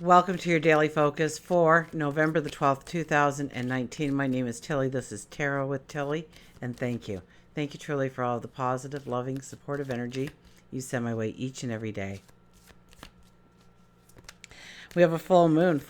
Welcome to your daily focus for November the 12th, 2019. My name is Tilly. This is Tarot with Tilly, and thank you. Thank you truly for all of the positive, loving, supportive energy you send my way each and every day. We have a full moon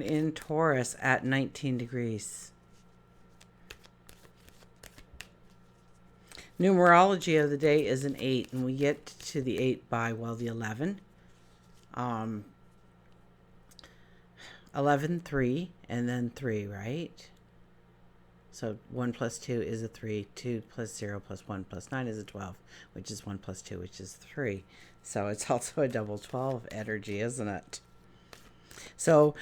in Taurus at 19 degrees. Numerology of the day is an 8, and we get to the 8 by, the 11. 11, 3, and then 3, right? So 1 plus 2 is a 3. 2 plus 0 plus 1 plus 9 is a 12, which is 1 plus 2, which is 3. So it's also a double 12 energy, isn't it? So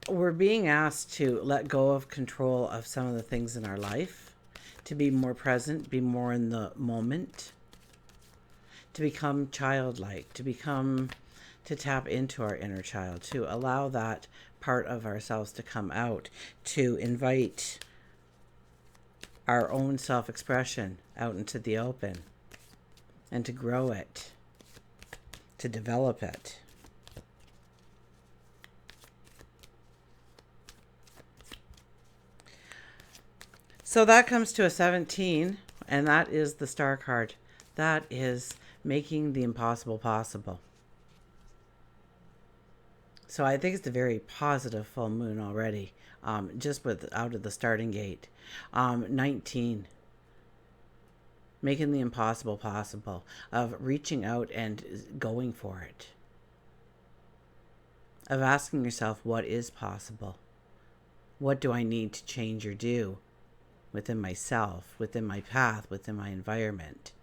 we're being asked to let go of control of some of the things in our life, to be more present, be more in the moment, to become childlike, to tap into our inner child, to allow that part of ourselves to come out, to invite our own self-expression out into the open, and to grow it, to develop it. So that comes to a 17, and that is the Star card. That is making the impossible possible. So I think it's a very positive full moon already, just out of the starting gate. 19, making the impossible possible, of reaching out and going for it, of asking yourself what is possible. What do I need to change or do within myself, within my path, within my environment,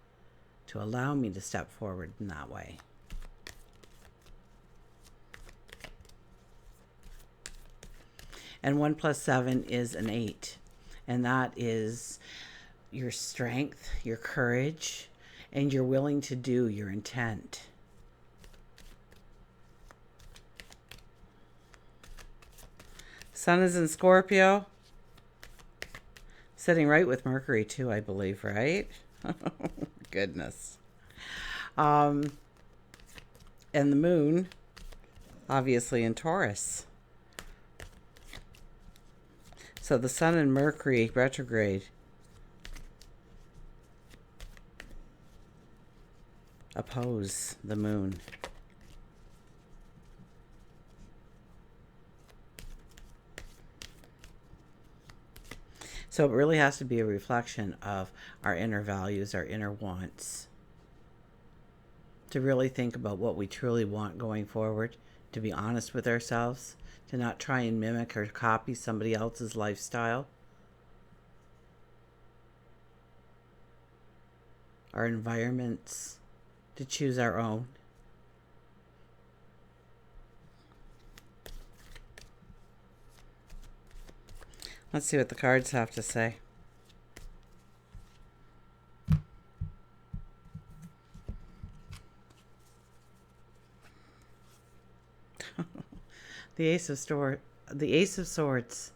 to allow me to step forward in that way. And 1 plus 7 is an 8. And that is your strength, your courage, and you're willing to do your intent. Sun is in Scorpio. Sitting right with Mercury too, I believe, right? Goodness. And the moon, obviously in Taurus. So the Sun and Mercury retrograde oppose the moon. So it really has to be a reflection of our inner values, our inner wants. To really think about what we truly want going forward, to be honest with ourselves, to not try and mimic or copy somebody else's lifestyle, our environments, to choose our own. Let's see what the cards have to say. The Ace of Swords.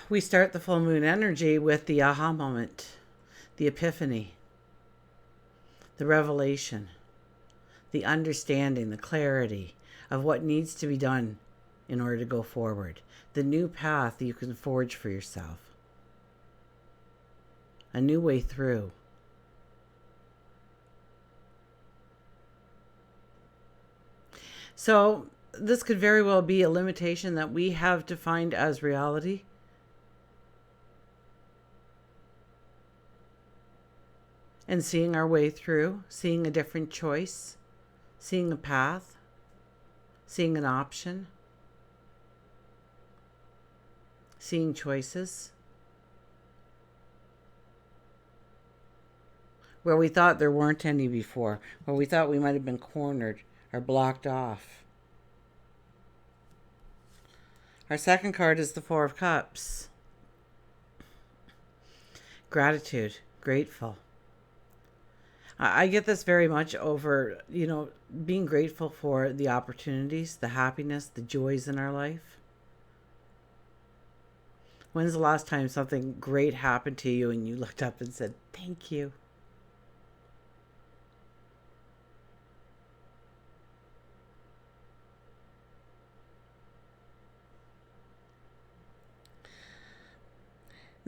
We start the full moon energy with the aha moment, the epiphany, the revelation, the understanding, the clarity of what needs to be done in order to go forward, the new path that you can forge for yourself, a new way through. So this could very well be a limitation that we have defined as reality. And seeing our way through, seeing a different choice, seeing a path, seeing an option, seeing choices. Where we thought there weren't any before, where we thought we might have been cornered or blocked off. Our second card is the Four of Cups. Gratitude, grateful. I get this very much over, being grateful for the opportunities, the happiness, the joys in our life. When's the last time something great happened to you and you looked up and said, thank you?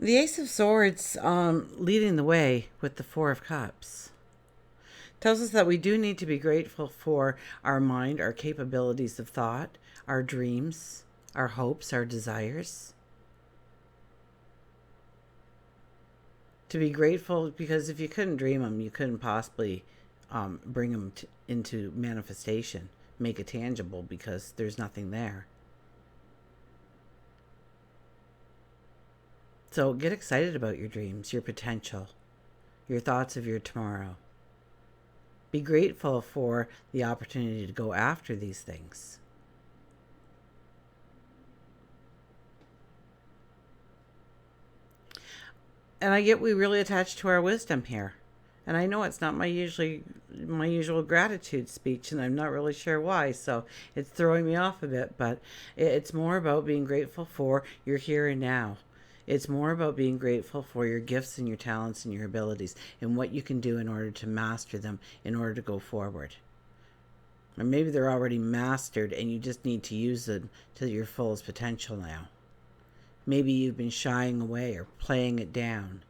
The Ace of Swords leading the way with the Four of Cups tells us that we do need to be grateful for our mind, our capabilities of thought, our dreams, our hopes, our desires. To be grateful, because if you couldn't dream them, you couldn't possibly bring them into manifestation, make it tangible, because there's nothing there. So get excited about your dreams, your potential, your thoughts of your tomorrow. Be grateful for the opportunity to go after these things. And I get we really attach to our wisdom here. And I know it's not my usual gratitude speech, and I'm not really sure why, so it's throwing me off a bit, but it's more about being grateful for your here and now. It's more about being grateful for your gifts and your talents and your abilities and what you can do in order to master them in order to go forward. Or maybe they're already mastered and you just need to use them to your fullest potential now. Maybe you've been shying away or playing it down.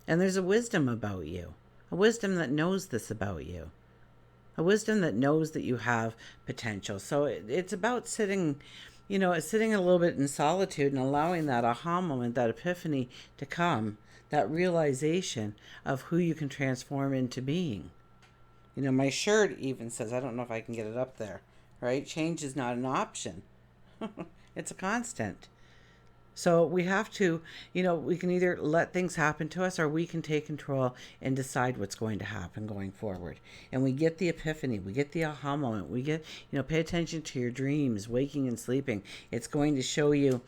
And there's a wisdom about you, a wisdom that knows this about you, a wisdom that knows that you have potential. So it's about sitting a little bit in solitude and allowing that aha moment, that epiphany to come, that realization of who you can transform into being. My shirt even says, I don't know if I can get it up there, right? Change is not an option. It's a constant. So we have to, we can either let things happen to us or we can take control and decide what's going to happen going forward. And we get the epiphany, we get the aha moment, we get, pay attention to your dreams, waking and sleeping. It's going to show you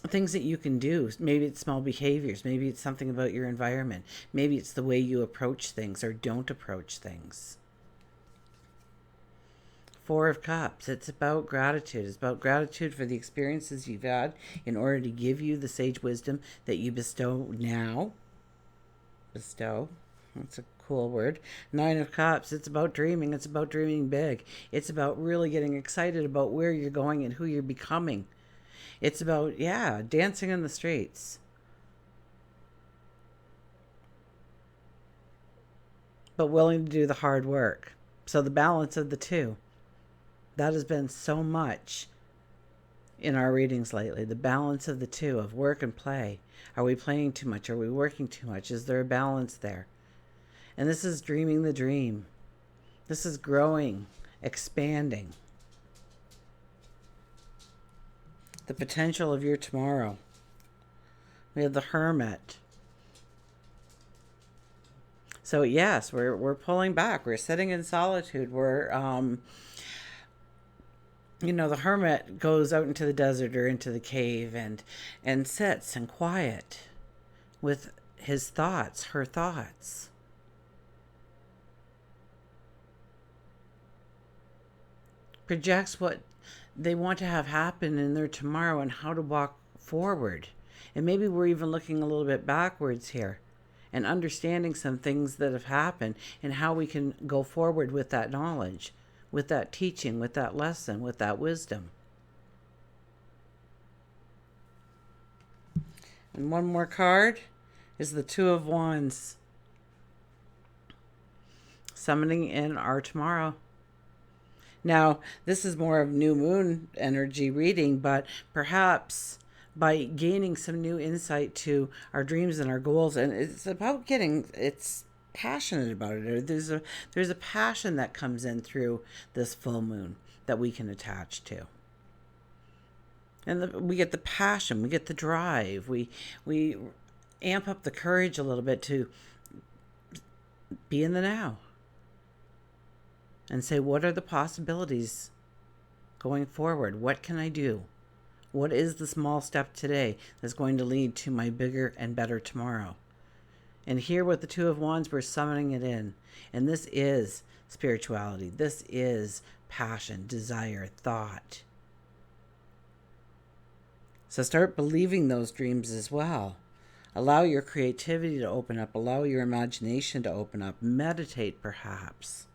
things that you can do. Maybe it's small behaviors, maybe it's something about your environment, maybe it's the way you approach things or don't approach things. Four of Cups. It's about gratitude. It's about gratitude for the experiences you've had in order to give you the sage wisdom that you bestow now. Bestow. That's a cool word. Nine of Cups. It's about dreaming. It's about dreaming big. It's about really getting excited about where you're going and who you're becoming. It's about, dancing in the streets. But willing to do the hard work. So the balance of the two. That has been so much in our readings lately. The balance of the two, of work and play. Are we playing too much? Are we working too much? Is there a balance there? And this is dreaming the dream. This is growing, expanding. The potential of your tomorrow. We have the Hermit. So yes, we're pulling back. We're sitting in solitude. We're the hermit goes out into the desert or into the cave and sits and quiet with his thoughts, her thoughts. Projects what they want to have happen in their tomorrow and how to walk forward. And maybe we're even looking a little bit backwards here and understanding some things that have happened and how we can go forward with that knowledge, with that teaching, with that lesson, with that wisdom. And one more card is the Two of Wands. Summoning in our tomorrow. Now, this is more of new moon energy reading, but perhaps by gaining some new insight to our dreams and our goals, and it's about it's passionate about it. Or there's a passion that comes in through this full moon that we can attach to. And we get the passion, we get the drive, we amp up the courage a little bit to be in the now and say, what are the possibilities going forward? What can I do? What is the small step today that's going to lead to my bigger and better tomorrow? And here with the Two of Wands, we're summoning it in. And this is spirituality. This is passion, desire, thought. So start believing those dreams as well. Allow your creativity to open up. Allow your imagination to open up. Meditate, perhaps.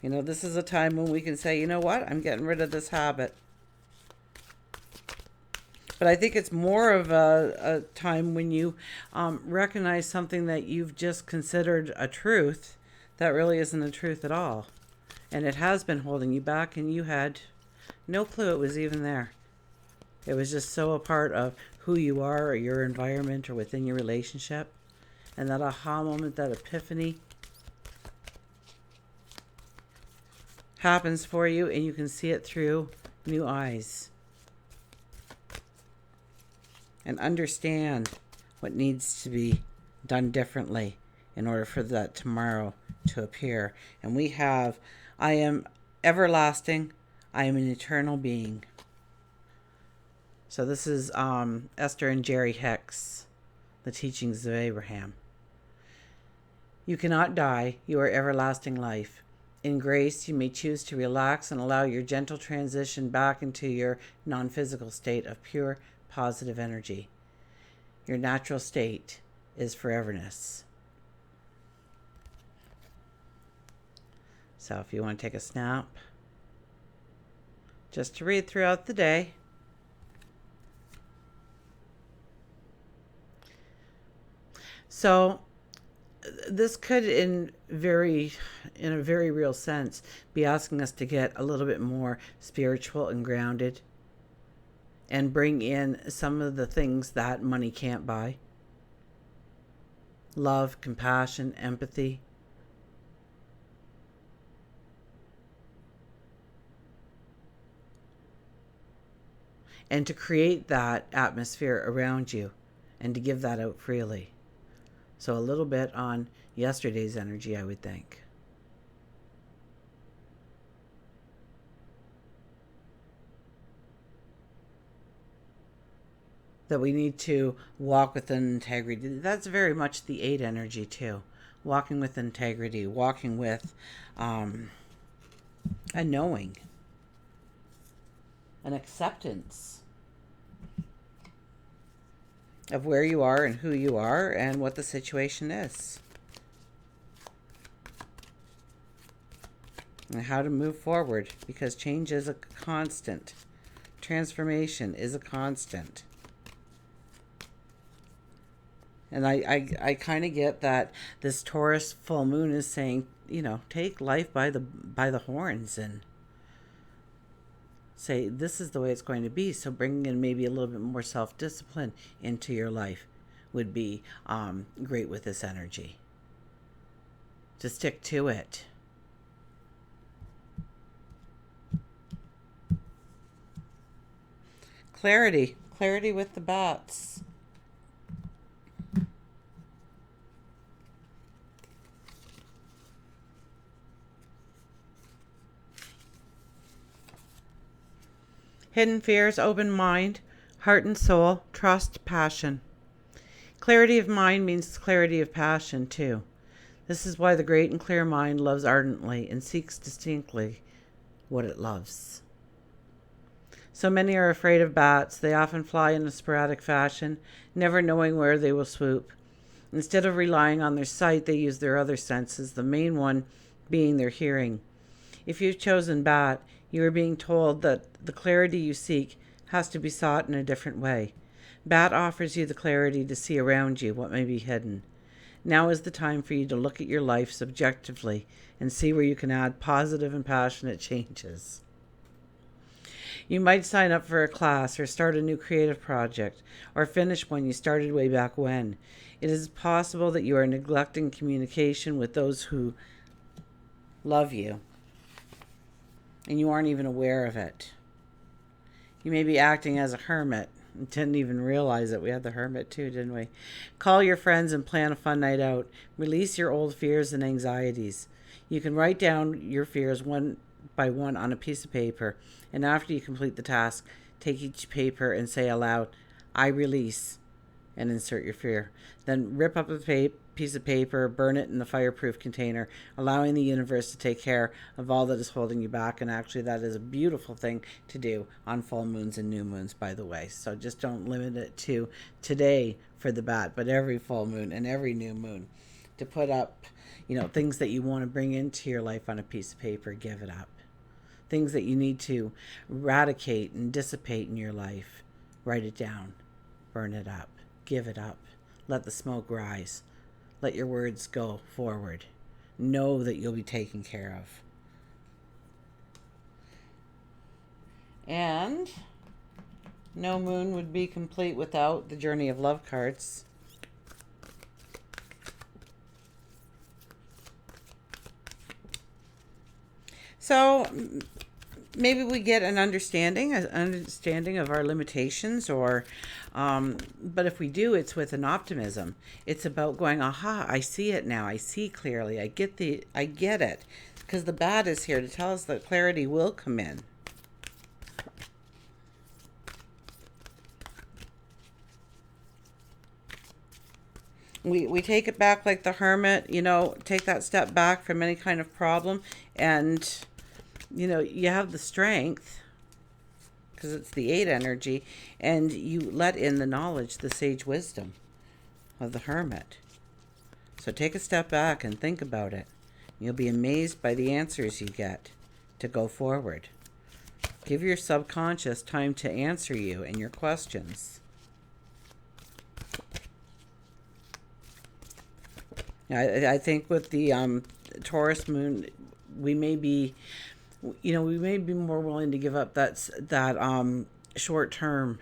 You know, this is a time when we can say, you know what, I'm getting rid of this habit. But I think it's more of a time when you recognize something that you've just considered a truth that really isn't a truth at all. And it has been holding you back, and you had no clue it was even there. It was just so a part of who you are or your environment or within your relationship. And that aha moment, that epiphany happens for you, and you can see it through new eyes. And understand what needs to be done differently in order for that tomorrow to appear. And we have, I am everlasting, I am an eternal being. So this is Esther and Jerry Hicks, The Teachings of Abraham. You cannot die, you are everlasting life. In grace, you may choose to relax and allow your gentle transition back into your non-physical state of pure, positive energy. Your natural state is foreverness. So if you want to take a snap, just to read throughout the day. So this could, in a very real sense, be asking us to get a little bit more spiritual and grounded, and bring in some of the things that money can't buy. Love, compassion, empathy. And to create that atmosphere around you and to give that out freely. So a little bit on yesterday's energy, I would think. That we need to walk with integrity. That's very much the 8 energy too. Walking with integrity, walking with a knowing, an acceptance of where you are and who you are and what the situation is. And how to move forward, because change is a constant. Transformation is a constant. And I kind of get that this Taurus full moon is saying, you know, take life by the horns and say this is the way it's going to be. So bringing in maybe a little bit more self-discipline into your life would be great with this energy. To stick to it. Clarity with the bats. Hidden fears, open mind, heart and soul, trust, passion. Clarity of mind means clarity of passion, too. This is why the great and clear mind loves ardently and seeks distinctly what it loves. So many are afraid of bats. They often fly in a sporadic fashion, never knowing where they will swoop. Instead of relying on their sight, they use their other senses, the main one being their hearing. If you've chosen bat, you are being told that the clarity you seek has to be sought in a different way. Bat offers you the clarity to see around you what may be hidden. Now is the time for you to look at your life subjectively and see where you can add positive and passionate changes. You might sign up for a class or start a new creative project or finish one you started way back when. It is possible that you are neglecting communication with those who love you, and you aren't even aware of it. You may be acting as a hermit and didn't even realize it. We had the hermit too, didn't we? Call your friends and plan a fun night out. Release your old fears and anxieties. You can write down your fears one by one on a piece of paper, and after you complete the task, take each paper and say aloud, I release, and insert your fear. Then rip up a piece of paper, burn it in the fireproof container, allowing the universe to take care of all that is holding you back. And actually, that is a beautiful thing to do on full moons and new moons, by the way. So just don't limit it to today for the bat, but every full moon and every new moon. to put up, things that you want to bring into your life on a piece of paper. Give it up. Things that you need to eradicate and dissipate in your life, write it down, burn it up, give it up, let the smoke rise, let your words go forward. Know that you'll be taken care of. And no moon would be complete without the Journey of Love cards. So maybe we get an understanding of our limitations, or but if we do, it's with an optimism. It's about going, aha, I see it now. I see clearly. I get it. Because the bad is here to tell us that clarity will come in. We take it back like the hermit, take that step back from any kind of problem, and you have the strength, because it's the 8 energy, and you let in the knowledge, the sage wisdom of the hermit. So take a step back and think about it. You'll be amazed by the answers you get to go forward. Give your subconscious time to answer you and your questions. I think with the Taurus moon, we may be more willing to give up that short-term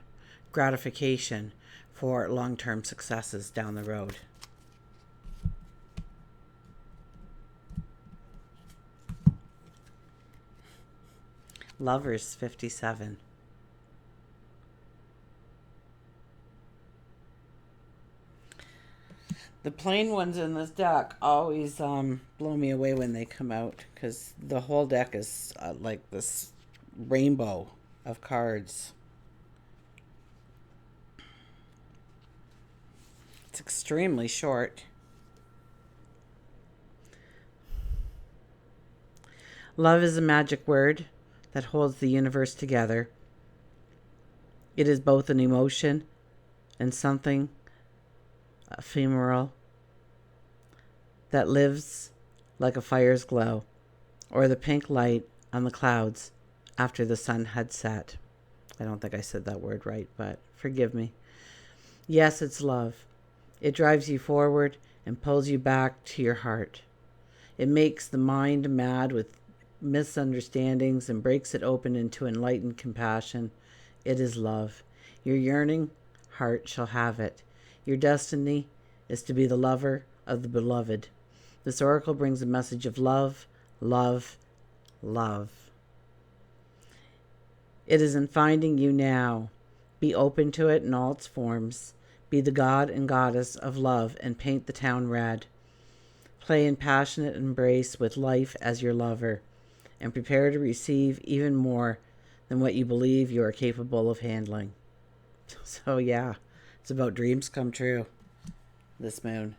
gratification for long-term successes down the road. Lovers, 57. The plain ones in this deck always blow me away when they come out, because the whole deck is like this rainbow of cards. It's extremely short. Love is a magic word that holds the universe together. It is both an emotion and something ephemeral that lives like a fire's glow, or the pink light on the clouds after the sun had set. I don't think I said that word right, but forgive me. Yes, it's love. It drives you forward and pulls you back to your heart. It makes the mind mad with misunderstandings and breaks it open into enlightened compassion. It is love. Your yearning heart shall have it. Your destiny is to be the lover of the beloved. This oracle brings a message of love, love, love. It is in finding you now. Be open to it in all its forms. Be the god and goddess of love and paint the town red. Play in passionate embrace with life as your lover, and prepare to receive even more than what you believe you are capable of handling. So yeah, it's about dreams come true, this moon.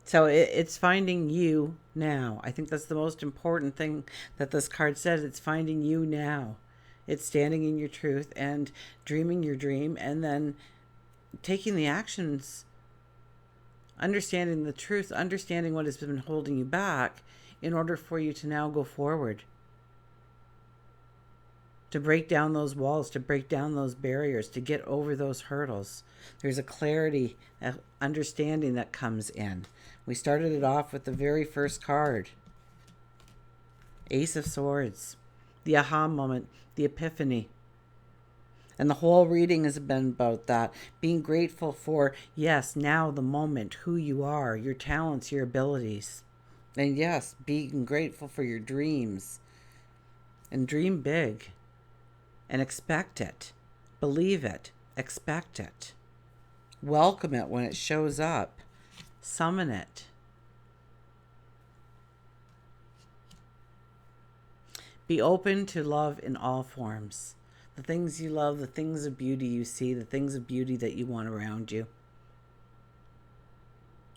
So it's finding you now. I think that's the most important thing that this card says. It's finding you now. It's standing in your truth and dreaming your dream, and then taking the actions, understanding the truth, understanding what has been holding you back in order for you to now go forward. To break down those walls, to break down those barriers, to get over those hurdles. There's a clarity, an understanding that comes in. We started it off with the very first card. Ace of Swords. The aha moment, the epiphany. And the whole reading has been about that. Being grateful for, yes, now the moment, who you are, your talents, your abilities. And yes, being grateful for your dreams. And dream big. And expect it. Believe it. Expect it. Welcome it when it shows up. Summon it. Be open to love in all forms. The things you love, the things of beauty you see, the things of beauty that you want around you.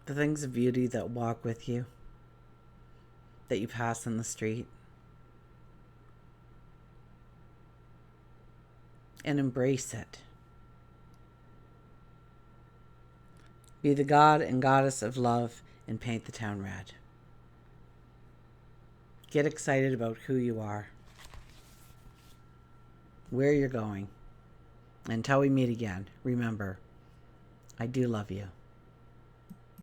The things of beauty that walk with you, that you pass in the street. And embrace it. Be the god and goddess of love and paint the town red. Get excited about who you are, where you're going. Until we meet again, remember, I do love you.